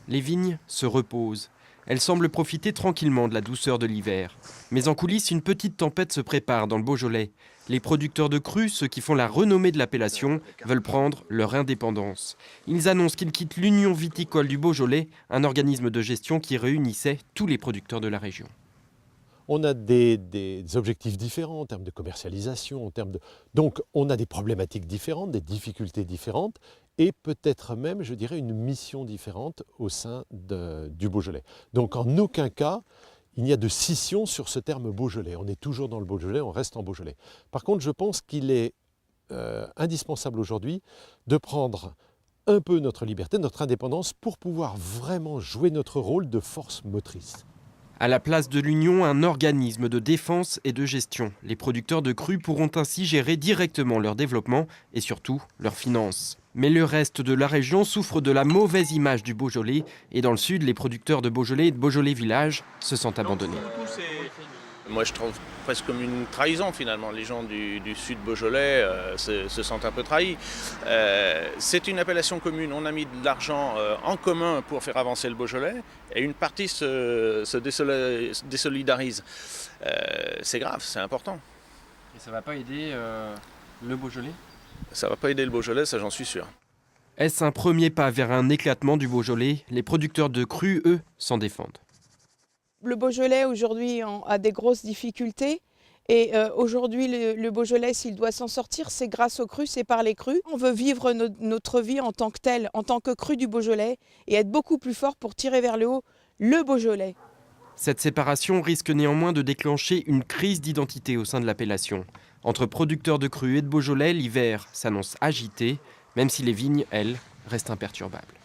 Les vignes se reposent. Elles semblent profiter tranquillement de la douceur de l'hiver. Mais en coulisses, une petite tempête se prépare dans le Beaujolais. Les producteurs de cru, ceux qui font la renommée de l'appellation, veulent prendre leur indépendance. Ils annoncent qu'ils quittent l'Union viticole du Beaujolais, un organisme de gestion qui réunissait tous les producteurs de la région. On a des objectifs différents en termes de commercialisation, donc on a des problématiques différentes, des difficultés différentes et peut-être même, je dirais, une mission différente au sein du Beaujolais. Donc en aucun cas, il n'y a de scission sur ce terme Beaujolais. On est toujours dans le Beaujolais, on reste en Beaujolais. Par contre, je pense qu'il est indispensable aujourd'hui de prendre un peu notre liberté, notre indépendance pour pouvoir vraiment jouer notre rôle de force motrice. À la place de l'Union, un organisme de défense et de gestion. Les producteurs de cru pourront ainsi gérer directement leur développement et surtout leurs finances. Mais le reste de la région souffre de la mauvaise image du Beaujolais. Et dans le sud, les producteurs de Beaujolais et de Beaujolais Village se sentent abandonnés. Moi, je trouve presque comme une trahison, finalement. Les gens du sud Beaujolais se sentent un peu trahis. C'est une appellation commune. On a mis de l'argent en commun pour faire avancer le Beaujolais et une partie se désolidarise. C'est grave, c'est important. Et ça ne va pas aider le Beaujolais ? Ça ne va pas aider le Beaujolais, ça j'en suis sûr. Est-ce un premier pas vers un éclatement du Beaujolais ? Les producteurs de cru, eux, s'en défendent. Le Beaujolais aujourd'hui a des grosses difficultés et aujourd'hui le Beaujolais, s'il doit s'en sortir, c'est grâce aux crus, c'est par les crus. On veut vivre notre vie en tant que telle, en tant que cru du Beaujolais et être beaucoup plus fort pour tirer vers le haut le Beaujolais. Cette séparation risque néanmoins de déclencher une crise d'identité au sein de l'appellation. Entre producteurs de cru et de Beaujolais, l'hiver s'annonce agité, même si les vignes, elles, restent imperturbables.